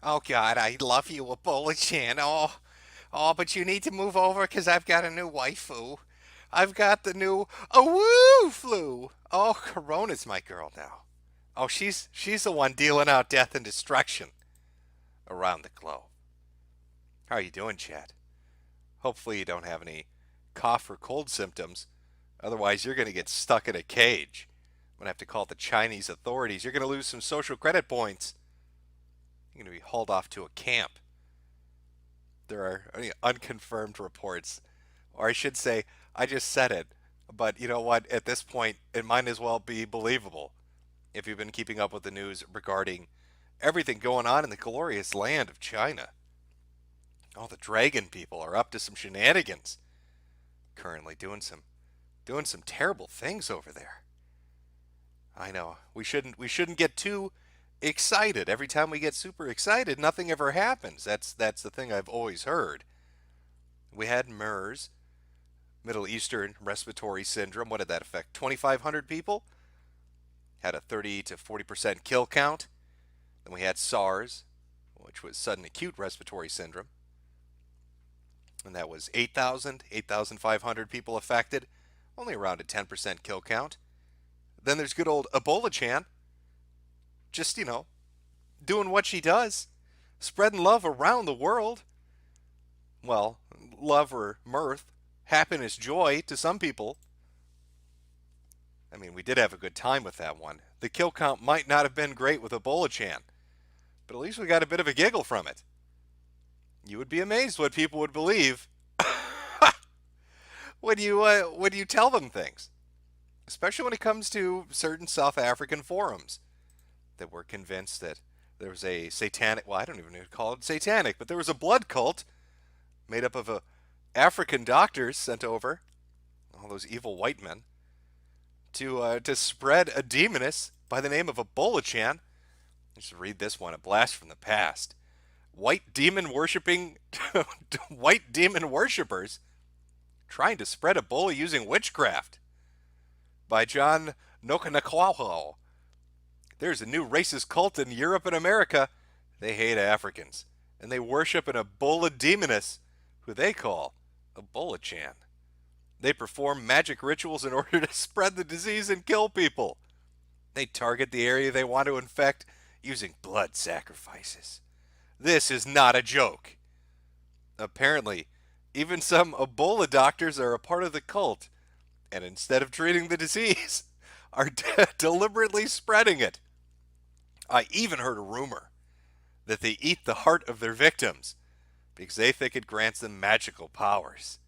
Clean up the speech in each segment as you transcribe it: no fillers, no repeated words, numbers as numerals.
Oh God, I love you, Ebola-chan. Oh, but you need to move over because I've got a new waifu. I've got the new woo flu. Oh, Corona's my girl now. Oh, she's the one dealing out death and destruction around the globe. How are you doing, Chad? Hopefully you don't have any cough or cold symptoms. Otherwise, you're going to get stuck in a cage. I'm going to have to call the Chinese authorities. You're going to lose some social credit points. You're going to be hauled off to a camp. There are unconfirmed reports. Or I should say, I just said it. But you know what? At this point, it might as well be believable if you've been keeping up with the news regarding everything going on in the glorious land of China. All the dragon people are up to some shenanigans. Currently doing some terrible things over there. I know. We shouldn't get too excited. Every time we get super excited, nothing ever happens. That's the thing I've always heard. We had MERS, Middle Eastern Respiratory Syndrome. What did that affect? 2,500 people? Had a 30 to 40% kill count. Then we had SARS, which was sudden acute respiratory syndrome. And that was 8,500 people affected. Only around a 10% kill count. Then there's good old Ebola Chan. Just, doing what she does. Spreading love around the world. Well, love or mirth, happiness, joy to some people. I mean, we did have a good time with that one. The kill count might not have been great with Ebola Chan, but at least we got a bit of a giggle from it. You would be amazed what people would believe when you tell them things, especially when it comes to certain South African forums that were convinced that there was a satanic, well, I don't even know to call it satanic, but there was a blood cult made up of African doctors sent over, all those evil white men, to spread a demoness by the name of Ebola Chan. Just read this one, a blast from the past. White demon worshipping, white demon worshippers trying to spread Ebola using witchcraft by John Nokanakwaho. There's a new racist cult in Europe and America. They hate Africans, and they worship an Ebola demoness who they call Ebola Chan. They perform magic rituals in order to spread the disease and kill people. They target the area they want to infect using blood sacrifices. This is not a joke. Apparently, even some Ebola doctors are a part of the cult, and instead of treating the disease, are deliberately spreading it. I even heard a rumor that they eat the heart of their victims because they think it grants them magical powers.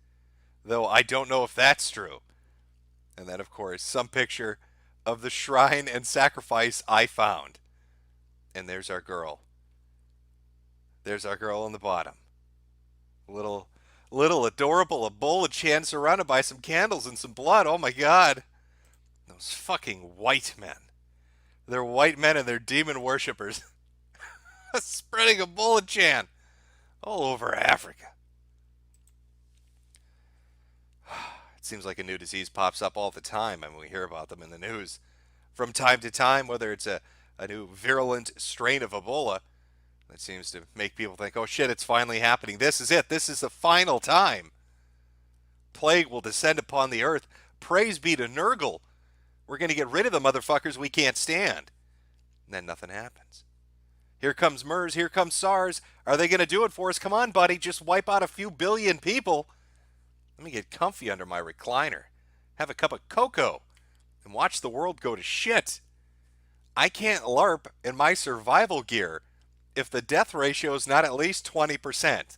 Though I don't know if that's true. And then, of course, some picture of the shrine and sacrifice I found. And there's our girl. There's our girl on the bottom. Little, little adorable Ebola Chan surrounded by some candles and some blood. Oh my God. Those fucking white men. They're white men and they're demon worshippers. Spreading Ebola Chan all over Africa. It seems like a new disease pops up all the time, and we hear about them in the news from time to time, whether it's a new virulent strain of Ebola that seems to make people think, oh shit, it's finally happening. This is it. This is the final time. Plague will descend upon the earth. Praise be to Nurgle. We're going to get rid of the motherfuckers we can't stand. And then nothing happens. Here comes MERS. Here comes SARS. Are they going to do it for us? Come on, buddy. Just wipe out a few billion people. Let me get comfy under my recliner, have a cup of cocoa, and watch the world go to shit. I can't LARP in my survival gear if the death ratio is not at least 20%.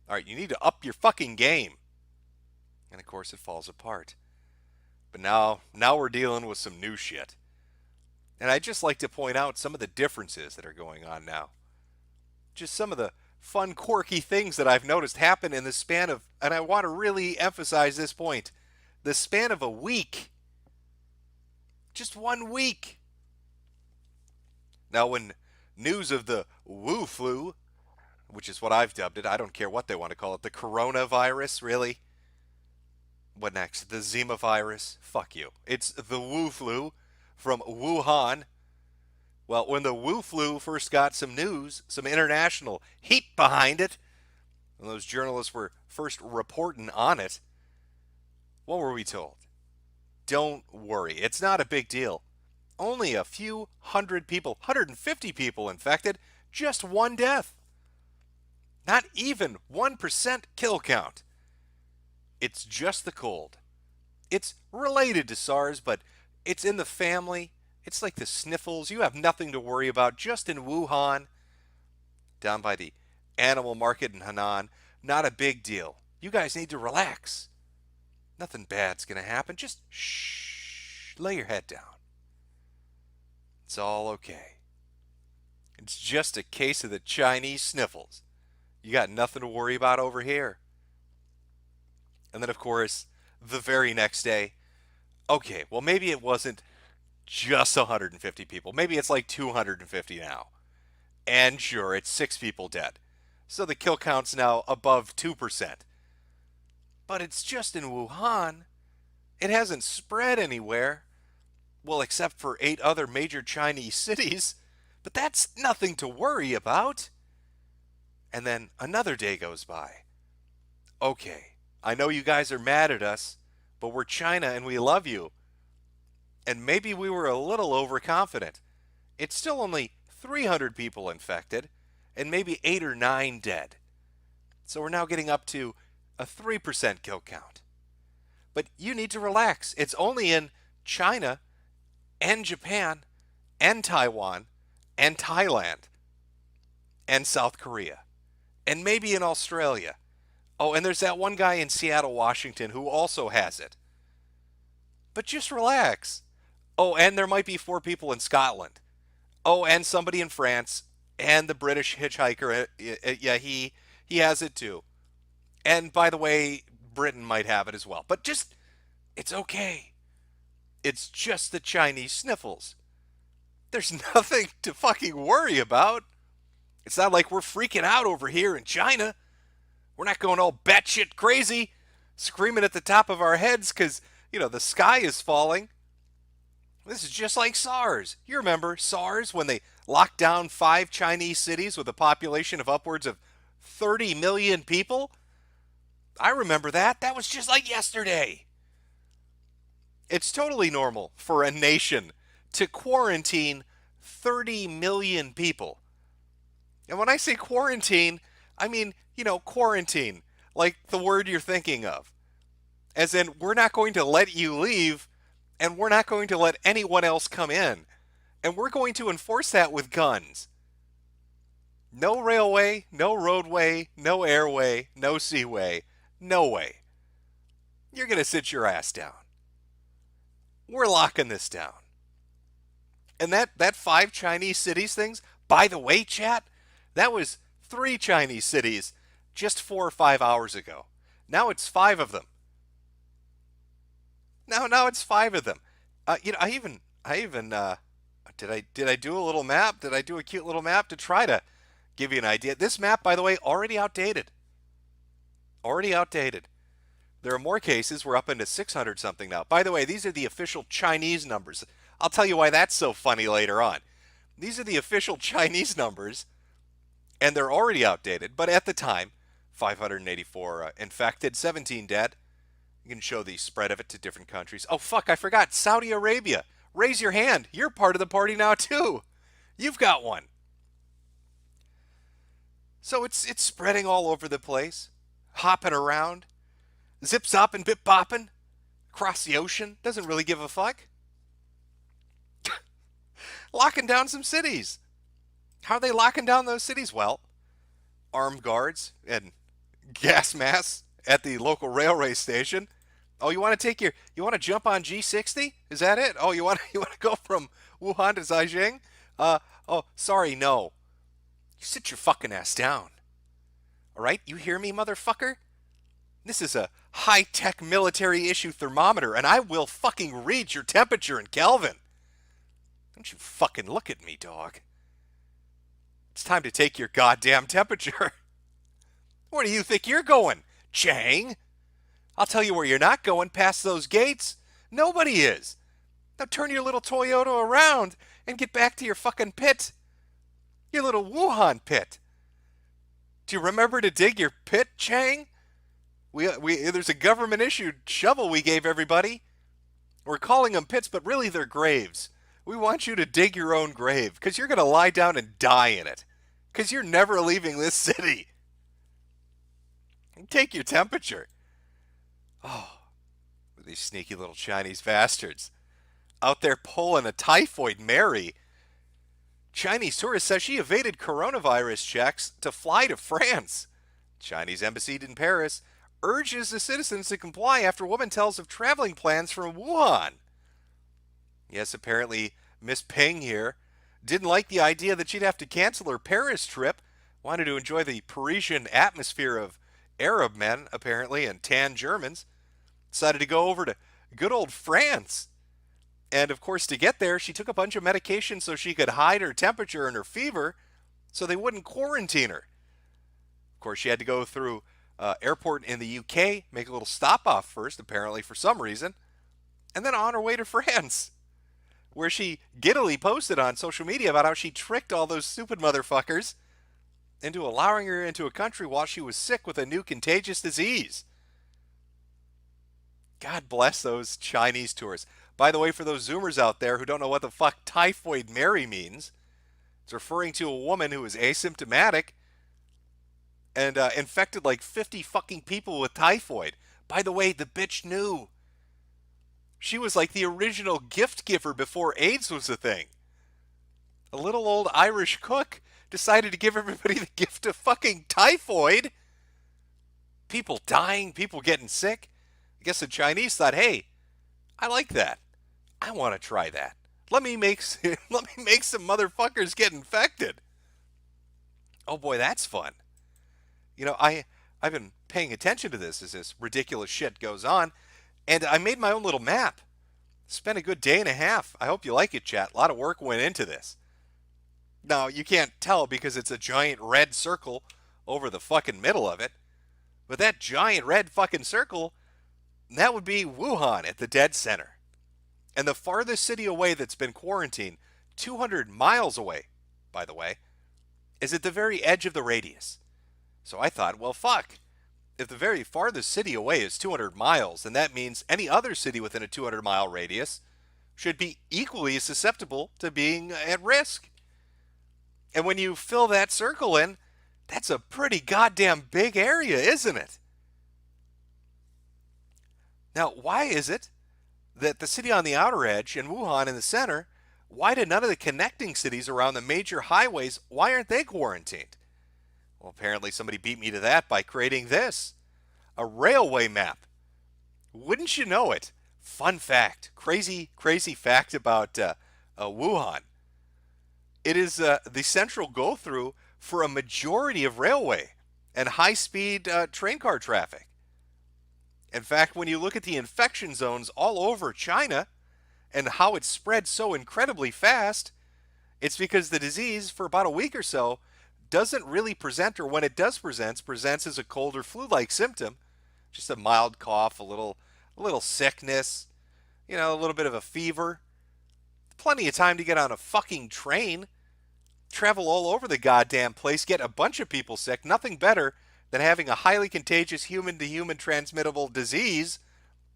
All right, you need to up your fucking game. And of course, it falls apart. But now we're dealing with some new shit. And I'd just like to point out some of the differences that are going on now. Just some of the fun, quirky things that I've noticed happen in the span of, and I want to really emphasize this point, the span of a week. Just 1 week. Now, when news of the Wu flu, which is what I've dubbed it, I don't care what they want to call it, the coronavirus, really? What next? The Zima virus? Fuck you. It's the Wu flu from Wuhan. Well, when the Wu flu first got some news, some international heat behind it, and those journalists were first reporting on it, what were we told? Don't worry, it's not a big deal. Only a few hundred people, 150 people infected, just one death. Not even 1% kill count. It's just the cold. It's related to SARS, but it's in the family. It's like the sniffles. You have nothing to worry about just in Wuhan, down by the animal market in Henan. Not a big deal. You guys need to relax. Nothing bad's going to happen. Just shh. Lay your head down. It's all okay. It's just a case of the Chinese sniffles. You got nothing to worry about over here. And then, of course, the very next day, okay, well, maybe it wasn't just 150 people. Maybe it's like 250 now. And sure, it's 6 people dead. So the kill count's now above 2%. But it's just in Wuhan. It hasn't spread anywhere. Well, except for 8 other major Chinese cities. But that's nothing to worry about. And then another day goes by. Okay, I know you guys are mad at us, but we're China and we love you. And maybe we were a little overconfident. It's still only 300 people infected and maybe 8 or 9 dead. So we're now getting up to a 3% kill count. But you need to relax. It's only in China and Japan and Taiwan and Thailand and South Korea and maybe in Australia. Oh, and there's that one guy in Seattle, Washington who also has it. But just relax. Oh, and there might be 4 people in Scotland. Oh, and somebody in France and the British hitchhiker. Yeah, he has it too. And by the way, Britain might have it as well. But just, it's okay. It's just the Chinese sniffles. There's nothing to fucking worry about. It's not like we're freaking out over here in China. We're not going all batshit crazy, screaming at the top of our heads because, the sky is falling. This is just like SARS. You remember SARS when they locked down 5 Chinese cities with a population of upwards of 30 million people? I remember that. That was just like yesterday. It's totally normal for a nation to quarantine 30 million people. And when I say quarantine, I mean, quarantine, like the word you're thinking of. As in, we're not going to let you leave, and we're not going to let anyone else come in. And we're going to enforce that with guns. No railway, no roadway, no airway, no seaway, no way. You're going to sit your ass down. We're locking this down. And that 5 Chinese cities things, by the way, chat, that was 3 Chinese cities just 4 or 5 hours ago. Now it's 5 of them. Now it's 5 of them. I even did I do a little map? Did I do a cute little map to try to give you an idea? This map, by the way, already outdated. Already outdated. There are more cases. We're up into 600 something now. By the way, these are the official Chinese numbers. I'll tell you why that's so funny later on. These are the official Chinese numbers, and they're already outdated. But at the time, 584 infected, 17 dead. You can show the spread of it to different countries. Oh, fuck, I forgot. Saudi Arabia. Raise your hand. You're part of the party now, too. You've got one. So it's spreading all over the place, hopping around, zip-zopping, bip-bopping, across the ocean. Doesn't really give a fuck. Locking down some cities. How are they locking down those cities? Well, armed guards and gas masks at the local railway station. Oh, you want to jump on G60? Is that it? Oh, you want to go from Wuhan to Zhejiang? Oh, sorry, no. You sit your fucking ass down. All right? You hear me, motherfucker? This is a high-tech military issue thermometer, and I will fucking read your temperature in Kelvin. Don't you fucking look at me, dog. It's time to take your goddamn temperature. Where do you think you're going, Chang? I'll tell you where you're not going, past those gates. Nobody is. Now turn your little Toyota around and get back to your fucking pit. Your little Wuhan pit. Do you remember to dig your pit, Chang? There's a government issued shovel we gave everybody. We're calling them pits, but really they're graves. We want you to dig your own grave because you're going to lie down and die in it because you're never leaving this city. And take your temperature. Oh, these sneaky little Chinese bastards out there pulling a typhoid Mary. Chinese tourist says she evaded coronavirus checks to fly to France. Chinese embassy in Paris urges the citizens to comply after woman tells of traveling plans from Wuhan. Yes, apparently Miss Ping here didn't like the idea that she'd have to cancel her Paris trip, wanted to enjoy the Parisian atmosphere of Arab men, apparently, and tan Germans, decided to go over to good old France. And of course, to get there, she took a bunch of medication so she could hide her temperature and her fever so they wouldn't quarantine her. Of course, she had to go through airport in the UK, make a little stop off first, apparently for some reason, and then on her way to France, where she giddily posted on social media about how she tricked all those stupid motherfuckers into allowing her into a country while she was sick with a new contagious disease. God bless those Chinese tourists. By the way, for those Zoomers out there who don't know what the fuck typhoid Mary means, it's referring to a woman who is asymptomatic and infected like 50 fucking people with typhoid. By the way, the bitch knew. She was like the original gift giver before AIDS was a thing. A little old Irish cook decided to give everybody the gift of fucking typhoid. People dying, people getting sick. I guess the Chinese thought, hey, I like that. I want to try that. Let me make some motherfuckers get infected. Oh boy, that's fun. You know, I've been paying attention to this as this ridiculous shit goes on, and I made my own little map. Spent a good day and a half. I hope you like it, chat. A lot of work went into this. Now, you can't tell because it's a giant red circle over the fucking middle of it. But that giant red fucking circle, that would be Wuhan at the dead center. And the farthest city away that's been quarantined, 200 miles away, by the way, is at the very edge of the radius. So I thought, well, fuck. If the very farthest city away is 200 miles, then that means any other city within a 200-mile radius should be equally as susceptible to being at risk. And when you fill that circle in, that's a pretty goddamn big area, isn't it? Now, why is it that the city on the outer edge and Wuhan in the center, why do none of the connecting cities around the major highways, why aren't they quarantined? Well, apparently somebody beat me to that by creating this, a railway map. Wouldn't you know it? Fun fact, crazy fact about Wuhan. It is the central go-through for a majority of railway and high-speed train car traffic. In fact, when you look at the infection zones all over China and how it spread so incredibly fast, it's because the disease, for about a week or so, doesn't really present, or when it does presents as a cold or flu-like symptom. Just a mild cough, a little sickness, a little bit of a fever. Plenty of time to get on a fucking train, travel all over the goddamn place, get a bunch of people sick. Nothing better than having a highly contagious human-to-human transmittable disease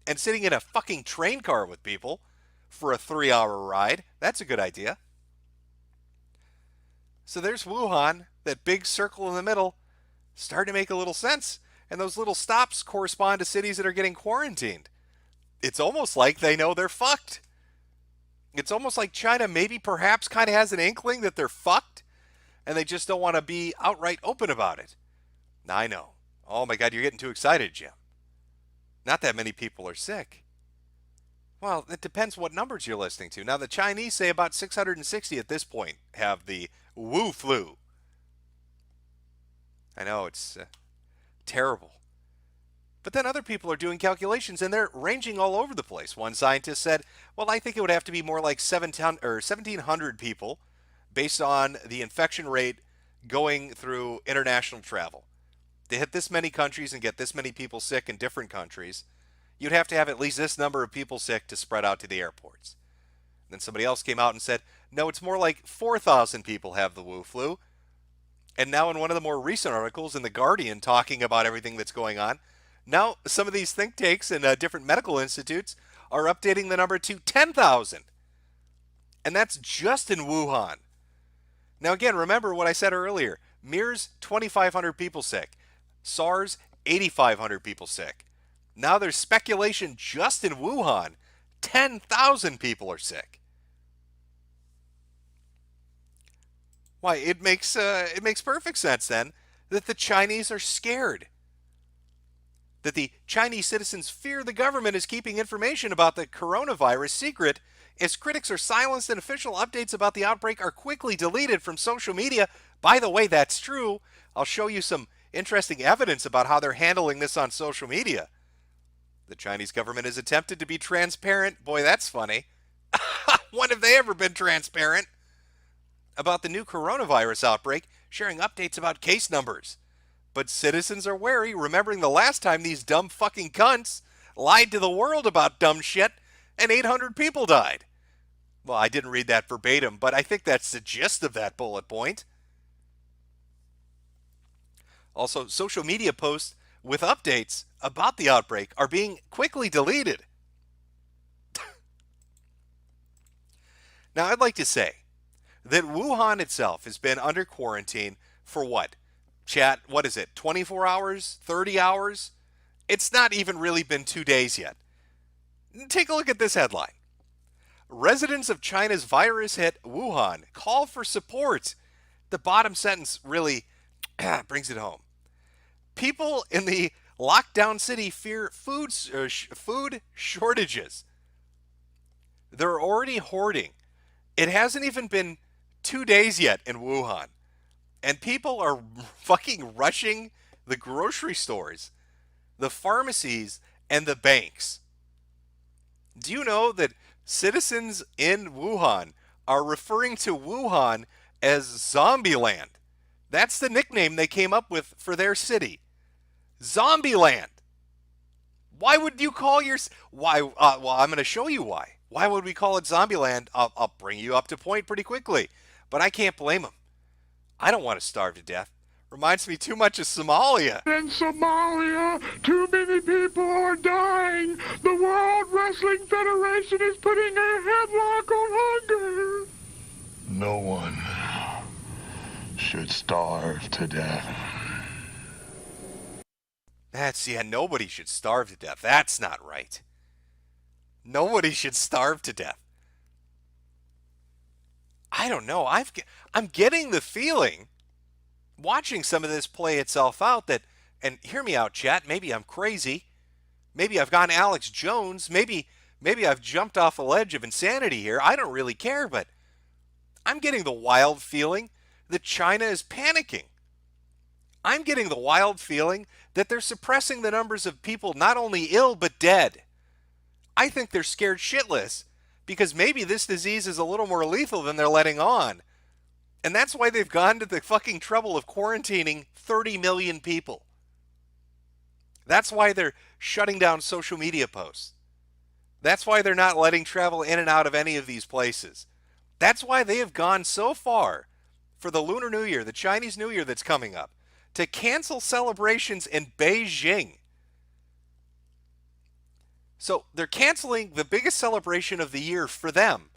and sitting in a fucking train car with people for a 3-hour ride. That's a good idea. So there's Wuhan, that big circle in the middle, starting to make a little sense. And those little stops correspond to cities that are getting quarantined. It's almost like they know they're fucked. It's almost like China maybe perhaps kind of has an inkling that they're fucked, and they just don't want to be outright open about it. Now, I know. Oh my God, you're getting too excited, Jim. Not that many people are sick. Well, it depends what numbers you're listening to. Now, the Chinese say about 660 at this point have the Wu flu. I know, it's terrible. But then other people are doing calculations, and they're ranging all over the place. One scientist said, well, I think it would have to be more like 1,700 people based on the infection rate going through international travel. To hit this many countries and get this many people sick in different countries, you'd have to have at least this number of people sick to spread out to the airports. Then somebody else came out and said, No, it's more like 4,000 people have the Wu flu. And now, in one of the more recent articles in The Guardian talking about everything that's going on, now some of these think tanks and different medical institutes are updating the number to 10,000. And that's just in Wuhan. Now, again, remember what I said earlier. MERS, 2,500 people sick. SARS, 8,500 people sick. Now there's speculation just in Wuhan, 10,000 people are sick. Why, it makes perfect sense then that the Chinese are scared. That the Chinese citizens fear the government is keeping information about the coronavirus secret, as critics are silenced and official updates about the outbreak are quickly deleted from social media. By the way, that's true. I'll show you some interesting evidence about how they're handling this on social media. The Chinese government has attempted to be transparent. Boy, that's funny. When have they ever been transparent? About the new coronavirus outbreak, sharing updates about case numbers. But citizens are wary, remembering the last time these dumb fucking cunts lied to the world about dumb shit and 800 people died. Well, I didn't read that verbatim, but I think that's the gist of that bullet point. Also, social media posts with updates about the outbreak are being quickly deleted. Now, I'd like to say that Wuhan itself has been under quarantine for what? Chat, what is it, 24 hours, 30 hours? It's not even really been 2 days yet. Take a look at this headline. Residents of China's virus hit Wuhan call for support. The bottom sentence really brings it home. People in the lockdown city fear food shortages. They're already hoarding. It hasn't even been 2 days yet in Wuhan. And people are fucking rushing the grocery stores, the pharmacies, and the banks. Do you know that citizens in Wuhan are referring to Wuhan as Zombieland? That's the nickname they came up with for their city. Zombieland. Why would you call your... Why? Well, I'm going to show you why. Why would we call it Zombieland? I'll bring you up to point pretty quickly. But I can't blame them. I don't want to starve to death. Reminds me too much of Somalia. In Somalia, too many people are dying. The World Wrestling Federation is putting a headlock on hunger. No one should starve to death. Nobody should starve to death. That's not right. Nobody should starve to death. I don't know. I'm getting the feeling, watching some of this play itself out, that, and hear me out, chat, maybe I'm crazy. Maybe I've gone Alex Jones. Maybe I've jumped off a ledge of insanity here. I don't really care, but I'm getting the wild feeling that China is panicking. I'm getting the wild feeling that they're suppressing the numbers of people not only ill, but dead. I think they're scared shitless because maybe this disease is a little more lethal than they're letting on. And that's why they've gone to the fucking trouble of quarantining 30 million people. That's why they're shutting down social media posts. That's why they're not letting travel in and out of any of these places. That's why they have gone so far for the Lunar New Year, the Chinese New Year that's coming up, to cancel celebrations in Beijing. So they're canceling the biggest celebration of the year for them,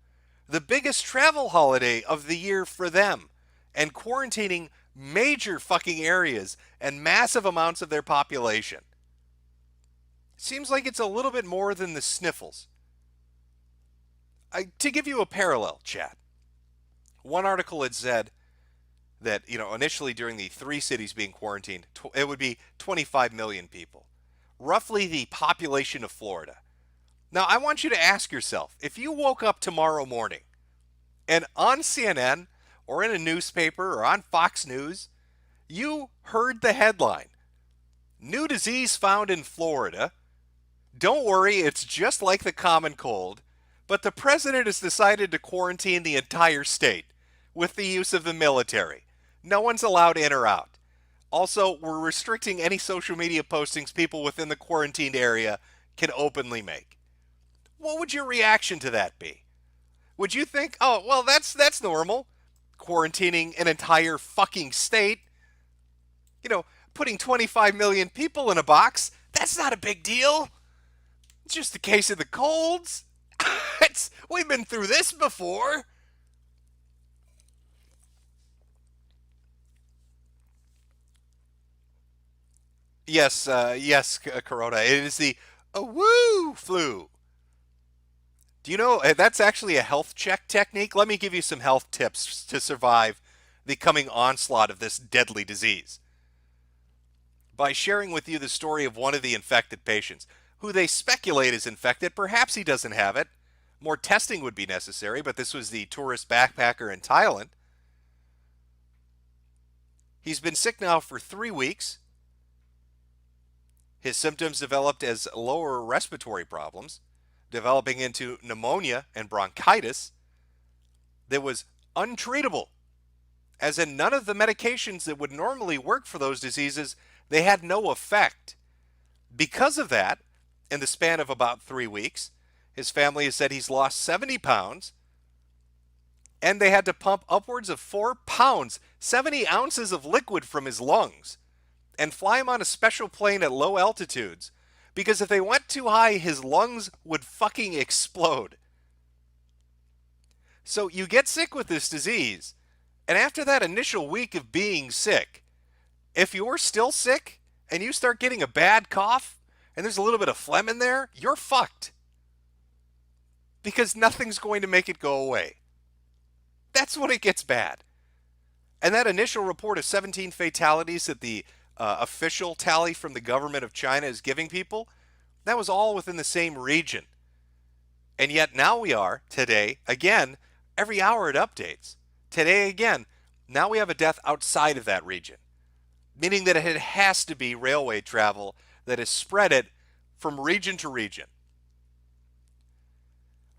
the biggest travel holiday of the year for them, and quarantining major fucking areas and massive amounts of their population. Seems like it's a little bit more than the sniffles. To give you a parallel, chat, one article had said that, initially during the 3 cities being quarantined, it would be 25 million people, roughly the population of Florida. Now, I want you to ask yourself, if you woke up tomorrow morning and on CNN or in a newspaper or on Fox News, you heard the headline, "New disease found in Florida. Don't worry, it's just like the common cold, but the president has decided to quarantine the entire state with the use of the military. No one's allowed in or out. Also, we're restricting any social media postings people within the quarantined area can openly make." What would your reaction to that be? Would you think, oh, well, that's normal? Quarantining an entire fucking state, you know, putting 25 million people in a box, that's not a big deal. It's just a case of the colds. We've been through this before. Yes, yes, Corona. It is the woo flu. Do you know that's actually a health check technique? Let me give you some health tips to survive the coming onslaught of this deadly disease. By sharing with you the story of one of the infected patients, who they speculate is infected. Perhaps he doesn't have it. More testing would be necessary, but this was the tourist backpacker in Thailand. He's been sick now for 3 weeks. His symptoms developed as lower respiratory problems, developing into pneumonia and bronchitis that was untreatable, as in none of the medications that would normally work for those diseases, they had no effect. Because of that, in the span of about 3 weeks, his family has said he's lost 70 pounds, and they had to pump upwards of 4 pounds, 70 ounces of liquid from his lungs, and fly him on a special plane at low altitudes, because if they went too high, his lungs would fucking explode. So you get sick with this disease, and after that initial week of being sick, if you're still sick and you start getting a bad cough and there's a little bit of phlegm in there, you're fucked. Because nothing's going to make it go away. That's when it gets bad. And that initial report of 17 fatalities that the official tally from the government of China is giving people, that was all within the same region. And yet now we are, today, again, every hour it updates. Today again, now we have a death outside of that region. Meaning that it has to be railway travel that has spread it from region to region.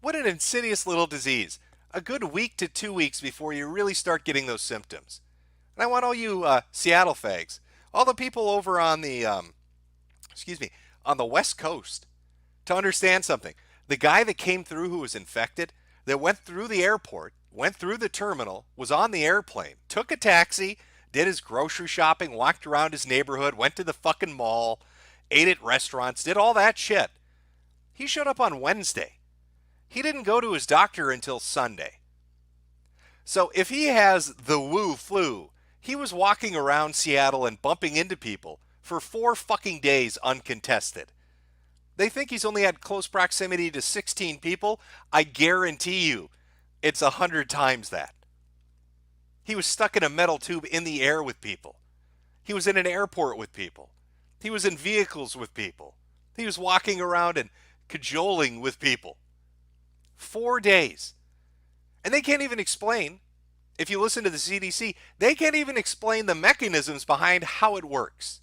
What an insidious little disease. A good week to 2 weeks before you really start getting those symptoms. And I want all you Seattle fags, all the people over on the, on the West Coast, to understand something. The guy that came through who was infected, that went through the airport, went through the terminal, was on the airplane, took a taxi, did his grocery shopping, walked around his neighborhood, went to the fucking mall, ate at restaurants, did all that shit. He showed up on Wednesday. He didn't go to his doctor until Sunday. So if he has the woo flu, he was walking around Seattle and bumping into people for 4 fucking days uncontested. They think he's only had close proximity to 16 people. I guarantee you it's 100 times that. He was stuck in a metal tube in the air with people. He was in an airport with people. He was in vehicles with people. He was walking around and cajoling with people. 4 days. And they can't even explain, if you listen to the CDC, they can't even explain the mechanisms behind how it works.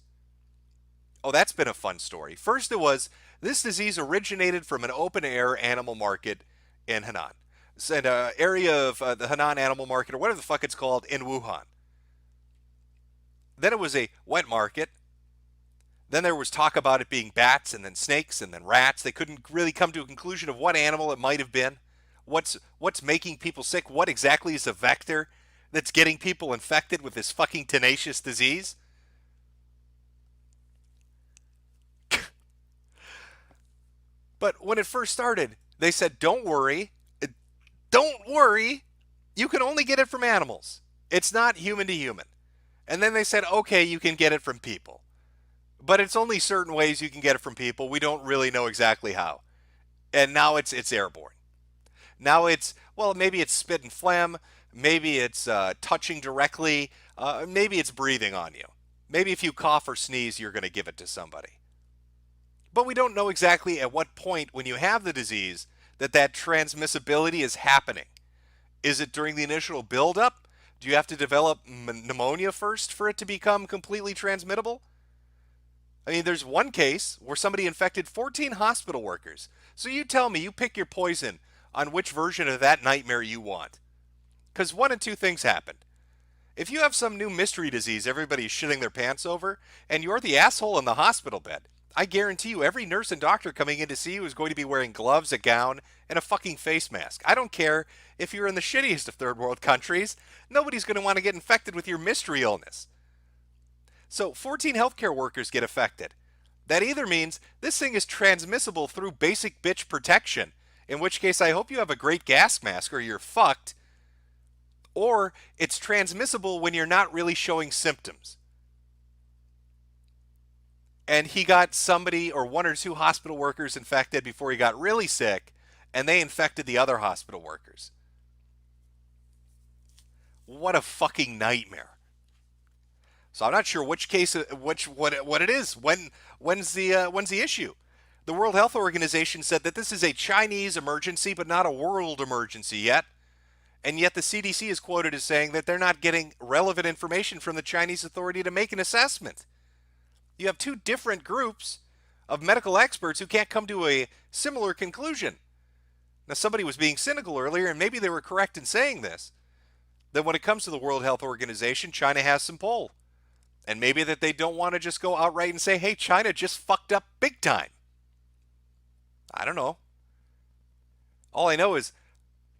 Oh, that's been a fun story. First it was, this disease originated from an open-air animal market in Henan. It's an area of the Henan animal market, or whatever the fuck it's called, in Wuhan. Then it was a wet market. Then there was talk about it being bats, and then snakes, and then rats. They couldn't really come to a conclusion of what animal it might have been. What's making people sick? What exactly is a vector that's getting people infected with this fucking tenacious disease? But when it first started, they said, don't worry. Don't worry. You can only get it from animals. It's not human to human. And then they said, okay, you can get it from people. But it's only certain ways you can get it from people. We don't really know exactly how. And now it's airborne. Now it's, well, maybe it's spit and phlegm. Maybe it's touching directly. Maybe it's breathing on you. Maybe if you cough or sneeze, you're going to give it to somebody. But we don't know exactly at what point when you have the disease that transmissibility is happening. Is it during the initial buildup? Do you have to develop pneumonia first for it to become completely transmittable? I mean, there's one case where somebody infected 14 hospital workers. So you tell me, you pick your poison on which version of that nightmare you want. Because one of two things happened. If you have some new mystery disease everybody's shitting their pants over, and you're the asshole in the hospital bed, I guarantee you every nurse and doctor coming in to see you is going to be wearing gloves, a gown, and a fucking face mask. I don't care if you're in the shittiest of third world countries. Nobody's going to want to get infected with your mystery illness. So 14 healthcare workers get affected. That either means this thing is transmissible through basic bitch protection, in which case I hope you have a great gas mask or you're fucked, or it's transmissible when you're not really showing symptoms. And he got somebody or one or two hospital workers infected before he got really sick, and they infected the other hospital workers. What a fucking nightmare. So I'm not sure which case, what it is. When's the issue? The World Health Organization said that this is a Chinese emergency, but not a world emergency yet. And yet the CDC is quoted as saying that they're not getting relevant information from the Chinese authority to make an assessment. You have two different groups of medical experts who can't come to a similar conclusion. Now, somebody was being cynical earlier, and maybe they were correct in saying this, that when it comes to the World Health Organization, China has some pull. And maybe that they don't want to just go outright and say, hey, China just fucked up big time. I don't know. All I know is,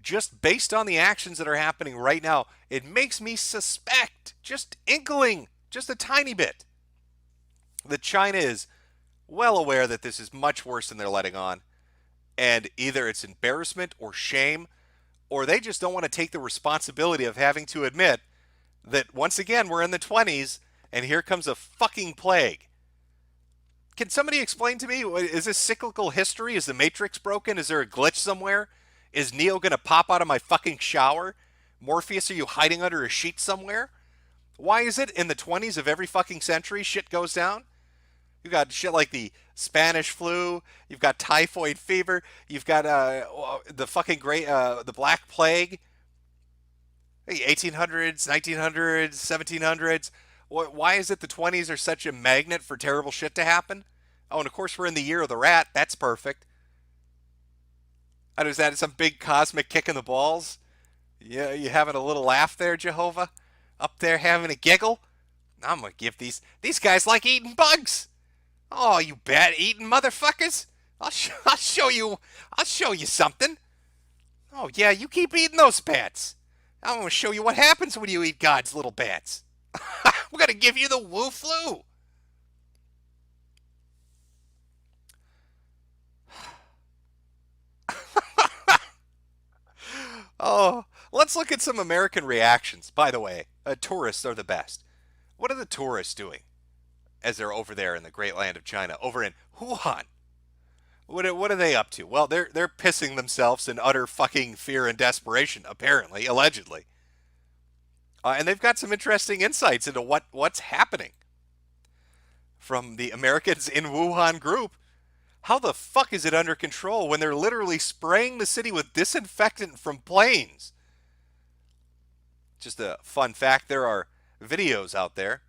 just based on the actions that are happening right now, it makes me suspect, just inkling, just a tiny bit, that China is well aware that this is much worse than they're letting on. And either it's embarrassment or shame, or they just don't want to take the responsibility of having to admit that, once again, we're in the 20s, and here comes a fucking plague. Can somebody explain to me, is this cyclical history? Is the Matrix broken? Is there a glitch somewhere? Is Neo going to pop out of my fucking shower? Morpheus, are you hiding under a sheet somewhere? Why is it in the 20s of every fucking century shit goes down? You've got shit like the Spanish flu. You've got typhoid fever. You've got the fucking the Black Plague. Hey, 1800s, 1900s, 1700s. Why is it the 20s are such a magnet for terrible shit to happen? Oh, and of course we're in the year of the rat. That's perfect. And is that some big cosmic kick in the balls? Yeah, you having a little laugh there, Jehovah? Up there having a giggle? I'm gonna give these guys like eating bugs. Oh, you bad eating motherfuckers! I'll show you something. Oh yeah, you keep eating those bats. I'm gonna show you what happens when you eat God's little bats. We're gonna give you the Wu flu. Oh, let's look at some American reactions. By the way, tourists are the best. What are the tourists doing as they're over there in the great land of China, over in Wuhan? What are they up to? Well, they're pissing themselves in utter fucking fear and desperation, apparently, allegedly. And they've got some interesting insights into what's happening from the Americans in Wuhan group. How the fuck is it under control when they're literally spraying the city with disinfectant from planes? Just a fun fact, there are videos out there,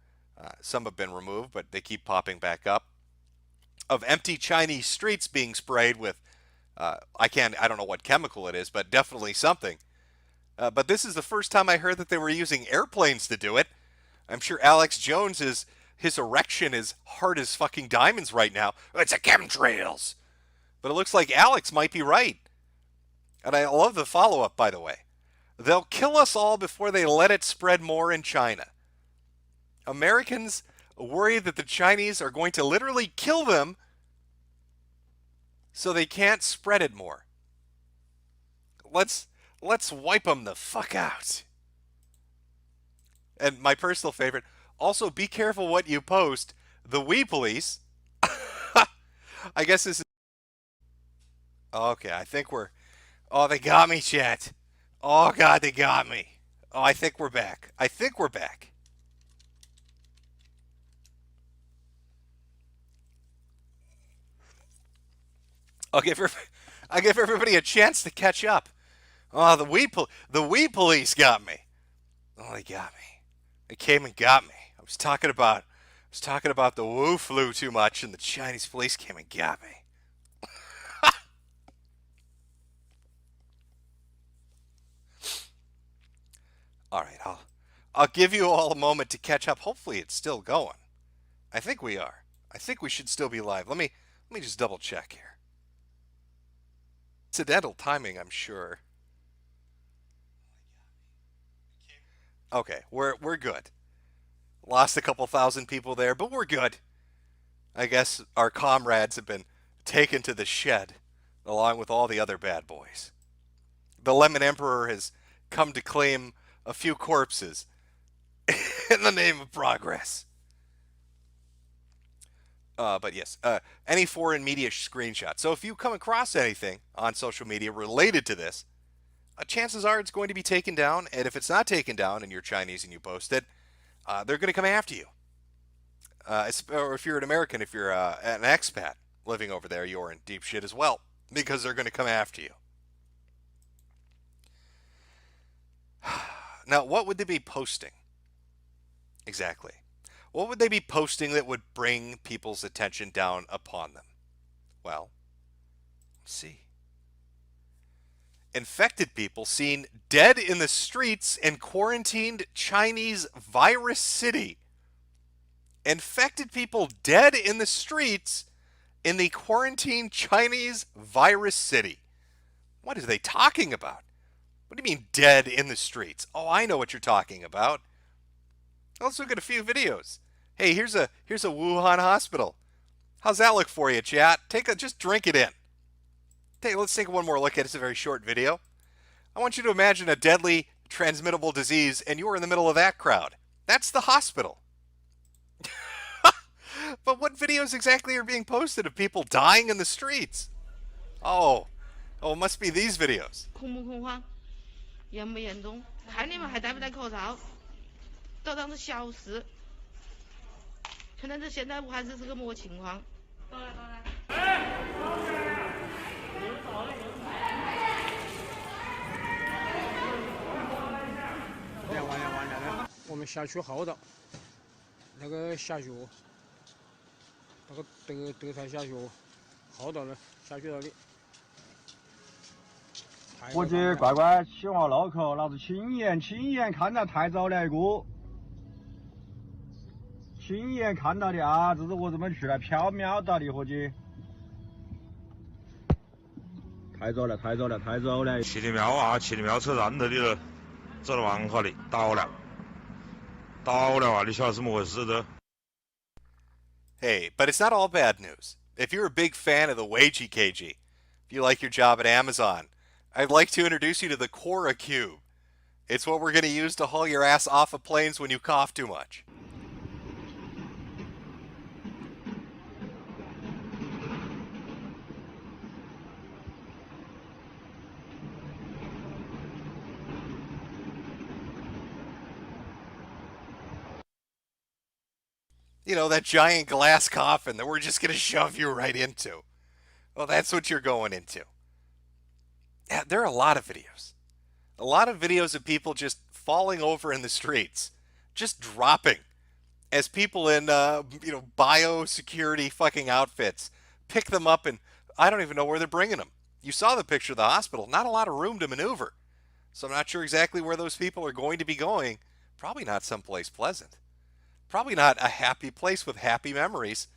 some have been removed, but they keep popping back up, of empty Chinese streets being sprayed with, I don't know what chemical it is, but definitely something. But this is the first time I heard that they were using airplanes to do it. I'm sure Alex Jones his erection is hard as fucking diamonds right now. It's a chemtrails. But it looks like Alex might be right. And I love the follow-up, by the way. They'll kill us all before they let it spread more in China. Americans worry that the Chinese are going to literally kill them so they can't spread it more. Let's wipe them the fuck out. And my personal favorite, also be careful what you post. The Wee Police. I guess this is... Okay, I think we're... Oh, they got me, chat. Oh, God, they got me. Oh, I think we're back. I'll give everybody a chance to catch up. Oh, the Wee Police got me. Oh, they got me. They came and got me. I was talking about the Wu flu too much, and the Chinese police came and got me. All right, I'll give you all a moment to catch up. Hopefully, it's still going. I think we are. I think we should still be live. Let me just double check here. Incidental timing, I'm sure. Okay, we're good. Lost a couple thousand people there, but we're good. I guess our comrades have been taken to the shed, along with all the other bad boys. The Lemon Emperor has come to claim a few corpses in the name of progress. But yes, any foreign media screenshot. So if you come across anything on social media related to this, chances are it's going to be taken down. And if it's not taken down and you're Chinese and you post it, they're going to come after you. Or if you're an American, if you're an expat living over there, you're in deep shit as well, because they're going to come after you. Now, what would they be posting? Exactly. What would they be posting that would bring people's attention down upon them? Well, let's see. Infected people seen dead in the streets in quarantined Chinese virus city. Infected people dead in the streets in the quarantined Chinese virus city. What are they talking about? What do you mean dead in the streets? Oh, I know what you're talking about. Let's look at a few videos. Hey, here's a Wuhan hospital. How's that look for you, chat? Just drink it in. Let's take one more look at it. It's a very short video. I want you to imagine a deadly transmittable disease and you're in the middle of that crowd. That's the hospital. But what videos exactly are being posted of people dying in the streets? Oh, it must be these videos. 恐不恐慌？严不严重？看你们还戴不戴口罩？都当是小事。可能这现在武汉市是个么情况？我们小区后头那个小学，那个德才小学后头的小区那里。伙计，乖乖，起话唠嗑，老子亲眼看到太早了一个，亲眼看到的啊！这是我怎么去了，缥缈到的，伙计。太早了！七里庙啊，七里庙车站这里了，走到王河里，倒了啊！你晓得怎么回事的？ Hey, but it's not all bad news. If you're a big fan of the Wagey KG, if you like your job at Amazon, I'd like to introduce you to the Cora Cube. It's what we're going to use to haul your ass off of planes when you cough too much. You know, that giant glass coffin that we're just going to shove you right into. Well, that's what you're going into. Yeah, there are a lot of videos. A lot of videos of people just falling over in the streets. Just dropping. As people in, biosecurity fucking outfits pick them up and I don't even know where they're bringing them. You saw the picture of the hospital. Not a lot of room to maneuver. So I'm not sure exactly where those people are going to be going. Probably not someplace pleasant. Probably not a happy place with happy memories.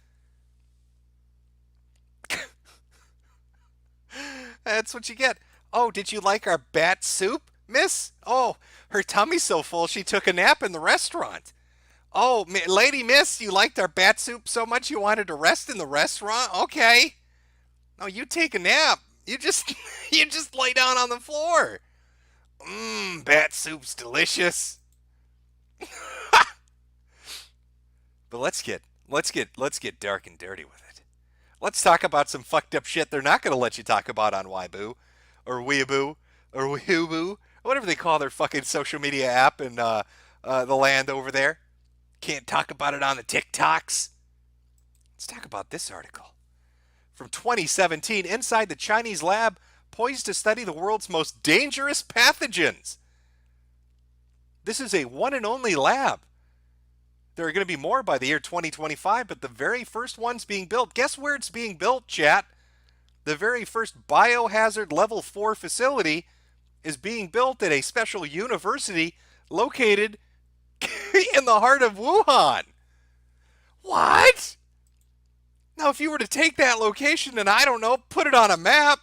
That's what you get. Oh, did you like our bat soup, miss? Oh, her tummy's so full she took a nap in the restaurant. Oh, lady miss, you liked our bat soup so much you wanted to rest in the restaurant? Okay. No, you take a nap. You just lay down on the floor. Bat soup's delicious. But let's get dark and dirty with it. Let's talk about some fucked up shit they're not going to let you talk about on Weibo, or Weeaboo, or Weeaboo, whatever they call their fucking social media app in the land over there. Can't talk about it on the TikToks. Let's talk about this article. From 2017, inside the Chinese lab, poised to study the world's most dangerous pathogens. This is a one and only lab. There are going to be more by the year 2025, but the very first one's being built. Guess where it's being built, chat? The very first biohazard level 4 facility is being built at a special university located in the heart of Wuhan. What? Now, if you were to take that location and, I don't know, put it on a map,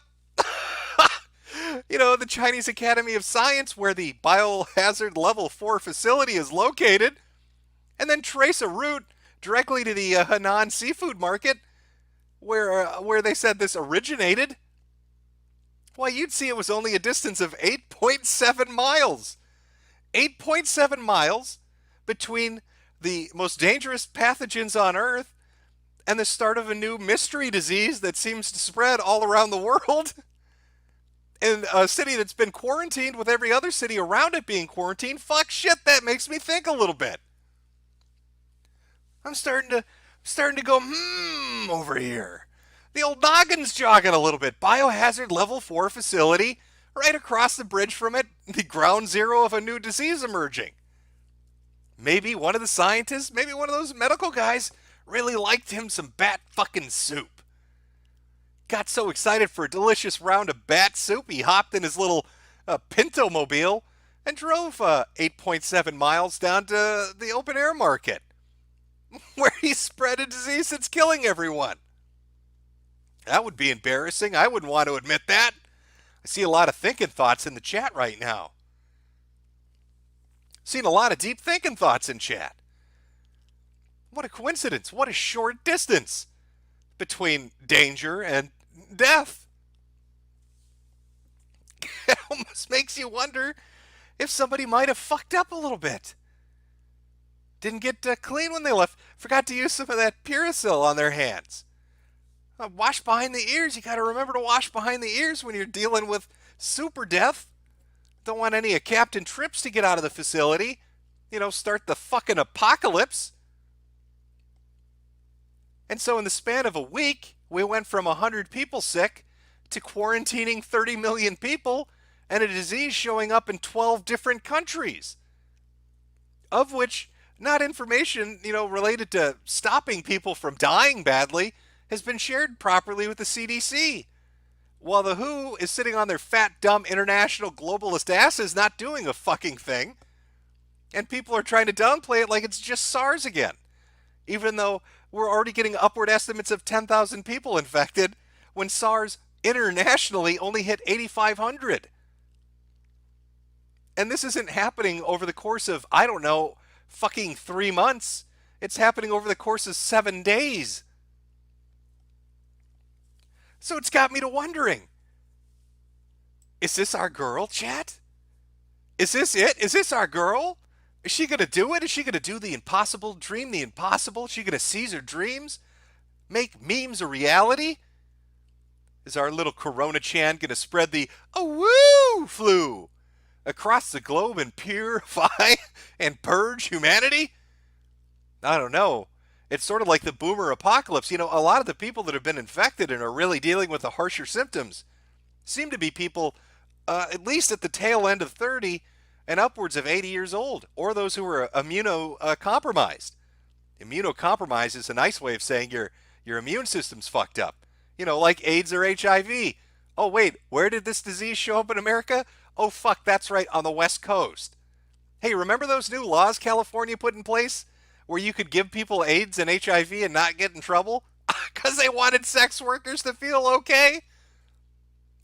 the Chinese Academy of Science, where the biohazard level 4 facility is located, and then trace a route directly to the Henan seafood market where they said this originated, why, you'd see it was only a distance of 8.7 miles. 8.7 miles between the most dangerous pathogens on Earth and the start of a new mystery disease that seems to spread all around the world. In a city that's been quarantined with every other city around it being quarantined. Fuck shit, that makes me think a little bit. I'm starting to go, over here. The old noggin's jogging a little bit. Biohazard level 4 facility, right across the bridge from it, the ground zero of a new disease emerging. Maybe one of the scientists, maybe one of those medical guys, really liked him some bat fucking soup. Got so excited for a delicious round of bat soup, he hopped in his little Pinto mobile and drove 8.7 miles down to the open air market, where he spread a disease that's killing everyone. That would be embarrassing. I wouldn't want to admit that. I see a lot of thinking thoughts in the chat right now. Seen a lot of deep thinking thoughts in chat. What a coincidence. What a short distance between danger and death. It almost makes you wonder if somebody might have fucked up a little bit. Didn't get clean when they left. Forgot to use some of that Puracell on their hands. Wash behind the ears. You got to remember to wash behind the ears when you're dealing with super death. Don't want any of Captain Trips to get out of the facility. Start the fucking apocalypse. And so in the span of a week, we went from 100 people sick to quarantining 30 million people and a disease showing up in 12 different countries. Of which, not information, related to stopping people from dying badly has been shared properly with the CDC. While the WHO is sitting on their fat, dumb, international globalist asses not doing a fucking thing. And people are trying to downplay it like it's just SARS again. Even though we're already getting upward estimates of 10,000 people infected when SARS internationally only hit 8,500. And this isn't happening over the course of, I don't know, fucking 3 months. It's happening over the course of 7 days. So it's got me to wondering, is this our girl, chat? Is this it? Is this our girl? Is she going to do it? Is she going to do the impossible, dream the impossible? Is she going to seize her dreams? Make memes a reality? Is our little Corona-chan going to spread the woo flu across the globe and purify and purge humanity? I don't know. It's sort of like the boomer apocalypse. A lot of the people that have been infected and are really dealing with the harsher symptoms seem to be people at least at the tail end of 30 and upwards of 80 years old, or those who are immunocompromised. Immunocompromised is a nice way of saying your immune system's fucked up. Like AIDS or HIV. Oh, wait, where did this disease show up in America? Oh, fuck, that's right, on the West Coast. Hey, remember those new laws California put in place where you could give people AIDS and HIV and not get in trouble? Because they wanted sex workers to feel okay?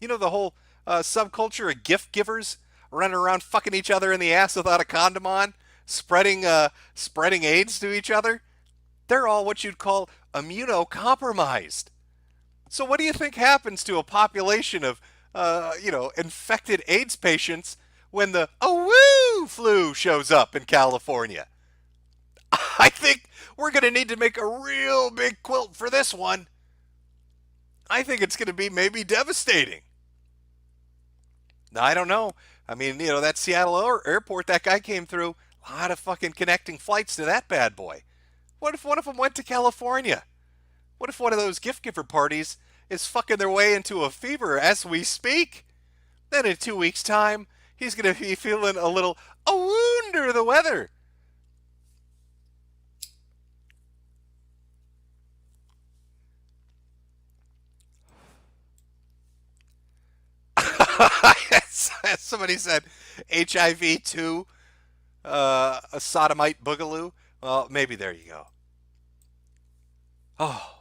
The whole subculture of gift givers running around fucking each other in the ass without a condom on, spreading AIDS to each other? They're all what you'd call immunocompromised. So what do you think happens to a population of, infected AIDS patients when the flu shows up in California? I think we're going to need to make a real big quilt for this one. I think it's going to be maybe devastating. Now, I don't know. I mean, that Seattle airport, that guy came through, a lot of fucking connecting flights to that bad boy. What if one of them went to California? What if one of those gift giver parties is fucking their way into a fever as we speak? Then in 2 weeks' time, he's going to be feeling a little under the weather. Somebody said HIV 2, a sodomite boogaloo. Well, maybe there you go. Oh,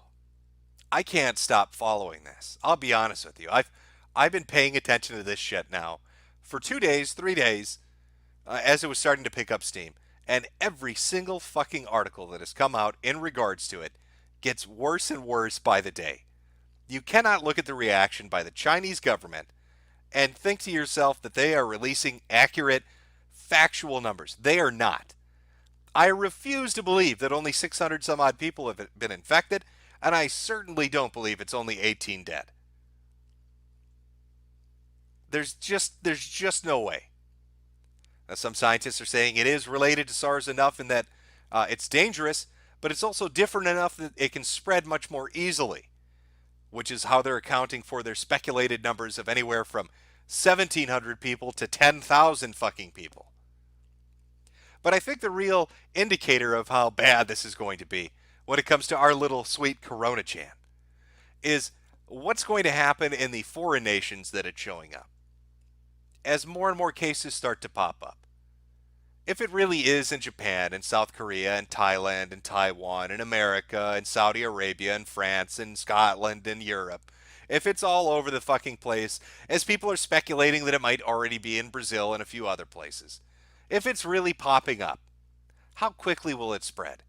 I can't stop following this. I'll be honest with you. I've been paying attention to this shit now for 2 days, 3 days, as it was starting to pick up steam. And every single fucking article that has come out in regards to it gets worse and worse by the day. You cannot look at the reaction by the Chinese government and think to yourself that they are releasing accurate, factual numbers. They are not. I refuse to believe that only 600 some odd people have been infected, and I certainly don't believe it's only 18 dead. There's just no way. Now, some scientists are saying it is related to SARS enough in that it's dangerous, but it's also different enough that it can spread much more easily, which is how they're accounting for their speculated numbers of anywhere from 1,700 people to 10,000 fucking people. But I think the real indicator of how bad this is going to be when it comes to our little sweet Corona-chan is what's going to happen in the foreign nations that it's showing up as more and more cases start to pop up. If it really is in Japan and South Korea and Thailand and Taiwan and America and Saudi Arabia and France and Scotland and Europe, if it's all over the fucking place, as people are speculating that it might already be in Brazil and a few other places, if it's really popping up, how quickly will it spread?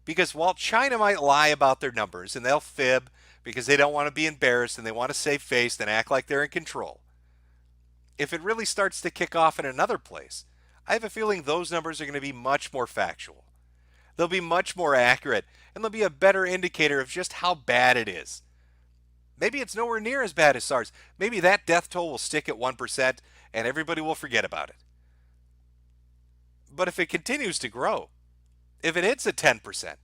Because while China might lie about their numbers and they'll fib because they don't want to be embarrassed and they want to save face and act like they're in control, if it really starts to kick off in another place, I have a feeling those numbers are going to be much more factual. They'll be much more accurate, and they'll be a better indicator of just how bad it is. Maybe it's nowhere near as bad as SARS. Maybe that death toll will stick at 1% and everybody will forget about it. But if it continues to grow, if it hits a 10%,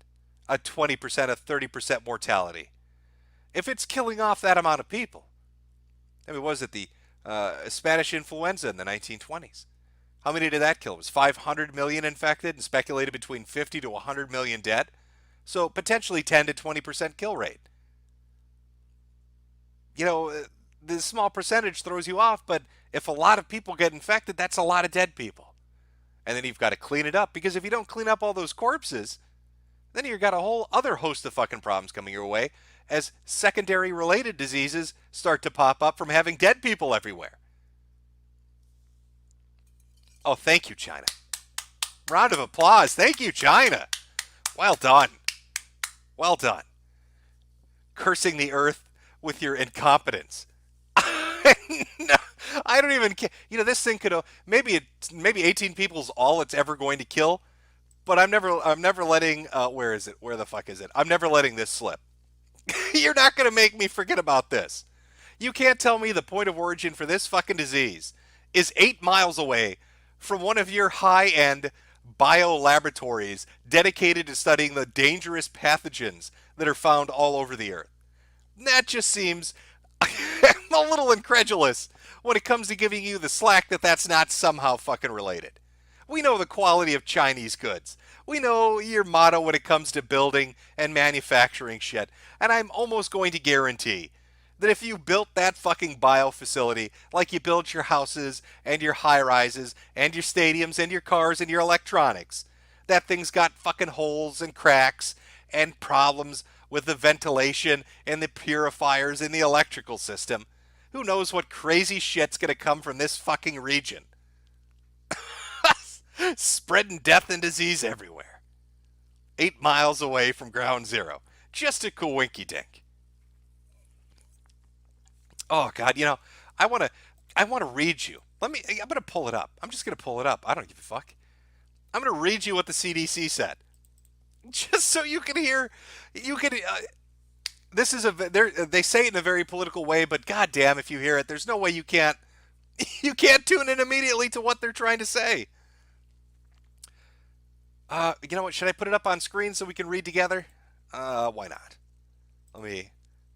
a 20%, a 30% mortality, if it's killing off that amount of people, I mean, was it the Spanish influenza in the 1920s? How many did that kill? It was 500 million infected and speculated between 50 to 100 million dead. So potentially 10 to 20% kill rate. You know, the small percentage throws you off, but if a lot of people get infected, that's a lot of dead people. And then you've got to clean it up, because if you don't clean up all those corpses, then you've got a whole other host of fucking problems coming your way as secondary related diseases start to pop up from having dead people everywhere. Oh, thank you, China. Round of applause. Thank you, China. Well done. Well done. Cursing the earth with your incompetence. No, I don't even care. You know, this thing could maybe 18 people is all it's ever going to kill, but I'm never letting where is it? Where the fuck is it? I'm never letting this slip. You're not going to make me forget about this. You can't tell me the point of origin for this fucking disease is 8 miles away from one of your high-end bio laboratories dedicated to studying the dangerous pathogens that are found all over the earth. That just seems a little incredulous when it comes to giving you the slack that that's not somehow fucking related. We know the quality of Chinese goods. We know your motto when it comes to building and manufacturing shit. And I'm almost going to guarantee that if you built that fucking bio facility like you build your houses and your high-rises and your stadiums and your cars and your electronics, that thing's got fucking holes and cracks and problems with the ventilation and the purifiers in the electrical system. Who knows what crazy shit's gonna come from this fucking region? Spreading death and disease everywhere. 8 miles away from ground zero. Just a coinky-dink. Oh God, you know, I wanna read you. I'm gonna pull it up. I'm just gonna pull it up. I don't give a fuck. I'm gonna read you what the CDC said. Just so you can hear, this is they say it in a very political way, but goddamn, if you hear it, there's no way you can't tune in immediately to what they're trying to say. You know what? Should I put it up on screen so we can read together? Why not? Let me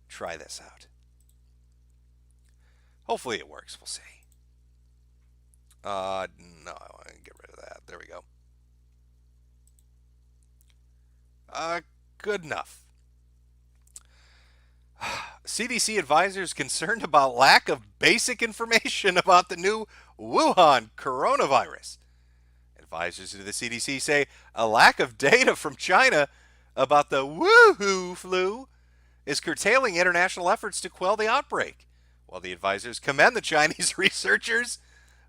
try this out. Hopefully it works. We'll see. No, I want to get rid of that. There we go. Good enough. CDC advisors concerned about lack of basic information about the new Wuhan coronavirus. Advisors to the CDC say a lack of data from China about the Wuhan flu is curtailing international efforts to quell the outbreak. While the advisors commend the Chinese researchers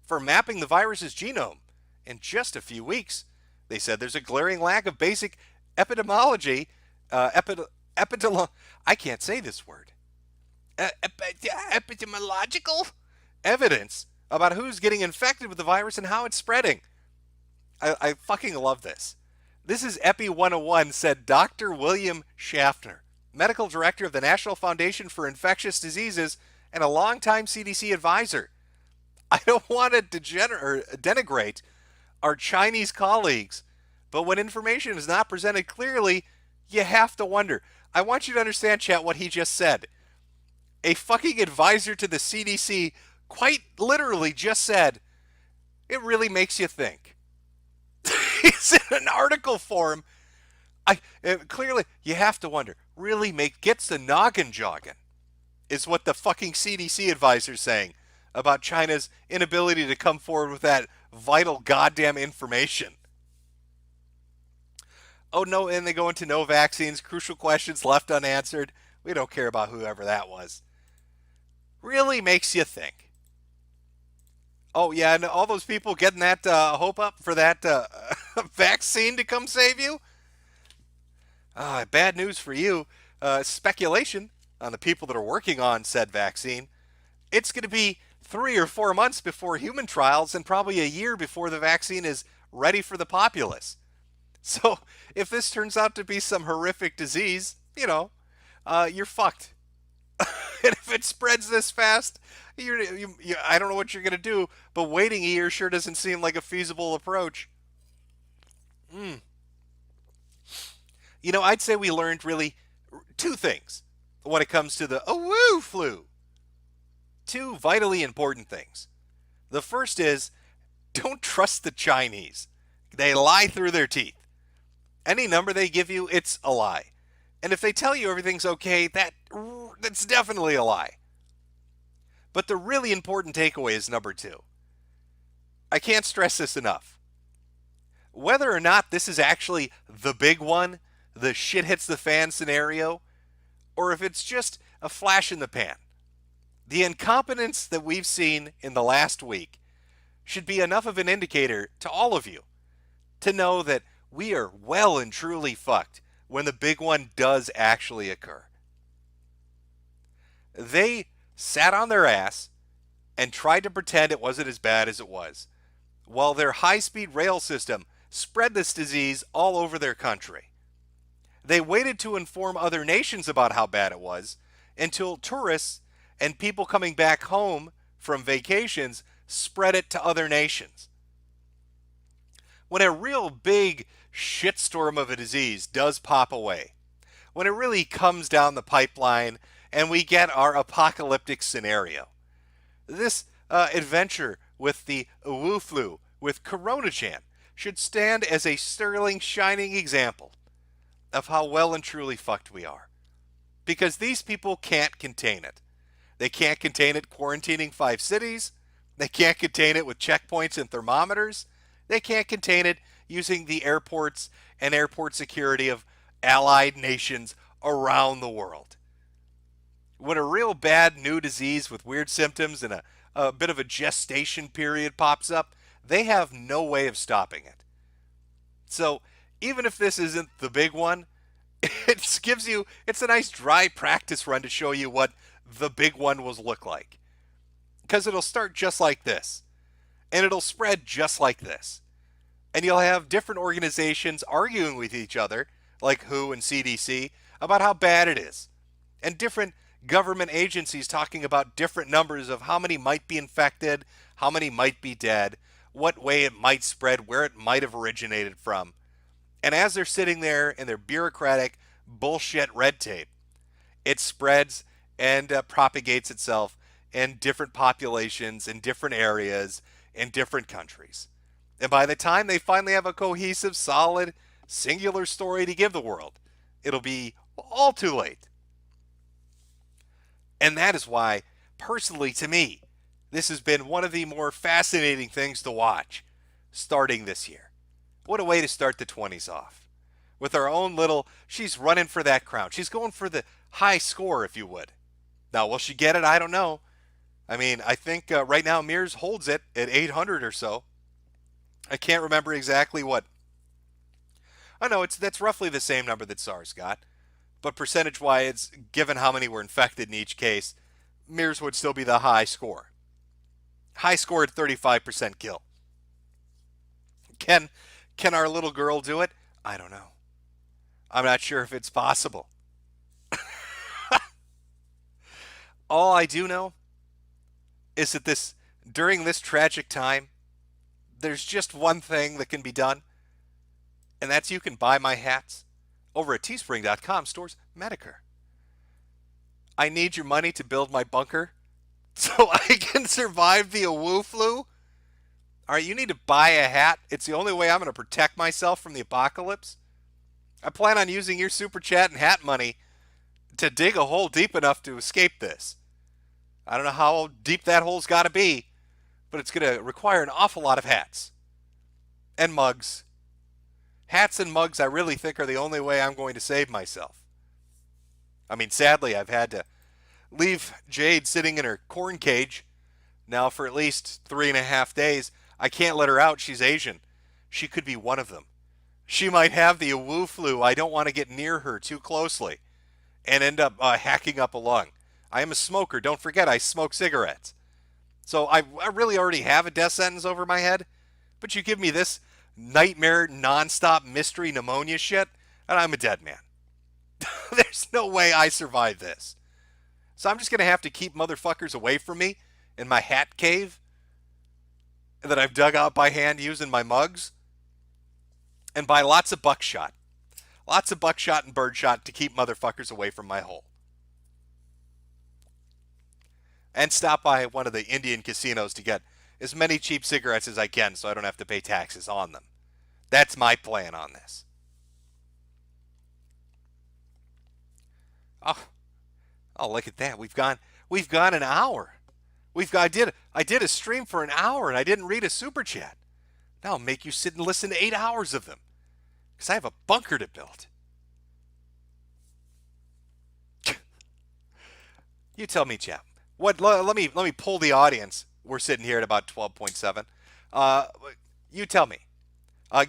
for mapping the virus's genome in just a few weeks, they said there's a glaring lack of basic epidemiology, I can't say this word, epidemiological evidence about who's getting infected with the virus and how it's spreading. I fucking love this. This is Epi 101, said Dr. William Schaffner, medical director of the National Foundation for Infectious Diseases and a longtime CDC advisor. I don't want to denigrate our Chinese colleagues, but when information is not presented clearly, you have to wonder. I want you to understand, chat, what he just said. A fucking advisor to the CDC quite literally just said, it really makes you think. It's in an article form. Clearly, you have to wonder. Really gets the noggin jogging, is what the fucking CDC advisor's saying about China's inability to come forward with that vital goddamn information. Oh, no, and they go into no vaccines, crucial questions left unanswered. We don't care about whoever that was. Really makes you think. Oh, yeah, and all those people getting that hope up for that vaccine to come save you? Bad news for you. Speculation on the people that are working on said vaccine. It's going to be 3 or 4 months before human trials and probably a year before the vaccine is ready for the populace. So if this turns out to be some horrific disease, you're fucked. And if it spreads this fast, I don't know what you're going to do, but waiting a year sure doesn't seem like a feasible approach. I'd say we learned really 2 things when it comes to the flu. 2 vitally important things. The first is, don't trust the Chinese. They lie through their teeth. Any number they give you, it's a lie. And if they tell you everything's okay, that's definitely a lie. But the really important takeaway is number 2. I can't stress this enough. Whether or not this is actually the big one, the shit hits the fan scenario, or if it's just a flash in the pan, the incompetence that we've seen in the last week should be enough of an indicator to all of you to know that we are well and truly fucked when the big one does actually occur. They sat on their ass and tried to pretend it wasn't as bad as it was, while their high-speed rail system spread this disease all over their country. They waited to inform other nations about how bad it was until tourists and people coming back home from vacations spread it to other nations. When a real big shitstorm of a disease does pop away, when it really comes down the pipeline and we get our apocalyptic scenario, this adventure with the Wu flu, with Corona-chan, should stand as a sterling, shining example of how well and truly fucked we are. Because these people can't contain it. They can't contain it quarantining 5 cities. They can't contain it with checkpoints and thermometers. They can't contain it using the airports and airport security of allied nations around the world. When a real bad new disease with weird symptoms and a bit of a gestation period pops up, they have no way of stopping it. So even if this isn't the big one, it's a nice dry practice run to show you what the big one will look like. Because it'll start just like this. And it'll spread just like this. And you'll have different organizations arguing with each other, like WHO and CDC, about how bad it is. And different government agencies talking about different numbers of how many might be infected, how many might be dead, what way it might spread, where it might have originated from. And as they're sitting there in their bureaucratic bullshit red tape, it spreads and propagates itself in different populations, in different areas, in different countries. And by the time they finally have a cohesive, solid, singular story to give the world, it'll be all too late. And that is why, personally to me, this has been one of the more fascinating things to watch starting this year. What a way to start the 20s off. with her own little, she's running for that crown. She's going for the high score, if you would. Now, will she get it? I don't know. I mean, I think right now Mears holds it at 800 or so. I can't remember exactly what. I know that's roughly the same number that SARS got. But percentage-wise, given how many were infected in each case, Mears would still be the high score. High score at 35% kill. Can our little girl do it? I don't know. I'm not sure if it's possible. All I do know is that during this tragic time, there's just one thing that can be done, and that's you can buy my hats over at teespring.com stores Metokur. I need your money to build my bunker so I can survive the Awu flu. All right, you need to buy a hat. It's the only way I'm going to protect myself from the apocalypse. I plan on using your super chat and hat money to dig a hole deep enough to escape this. I don't know how deep that hole's got to be, but it's going to require an awful lot of hats and mugs. Hats and mugs, I really think, are the only way I'm going to save myself. I mean, sadly, I've had to leave Jade sitting in her corn cage now for at least 3.5 days. I can't let her out. She's Asian. She could be one of them. She might have the Awu flu. I don't want to get near her too closely and end up hacking up a lung. I am a smoker. Don't forget, I smoke cigarettes. So I really already have a death sentence over my head. But you give me this nightmare, nonstop mystery pneumonia shit, and I'm a dead man. There's no way I survive this. So I'm just going to have to keep motherfuckers away from me in my hat cave that I've dug out by hand using my mugs, and buy lots of buckshot. Lots of buckshot and birdshot to keep motherfuckers away from my hole. And stop by one of the Indian casinos to get as many cheap cigarettes as I can so I don't have to pay taxes on them. That's my plan on this. Oh, look at that. We've gone an hour. I did a stream for an hour and I didn't read a super chat. Now I'll make you sit and listen to 8 hours of them. Because I have a bunker to build. You tell me, chap. Let me pull the audience. We're sitting here at about 12.7. You tell me.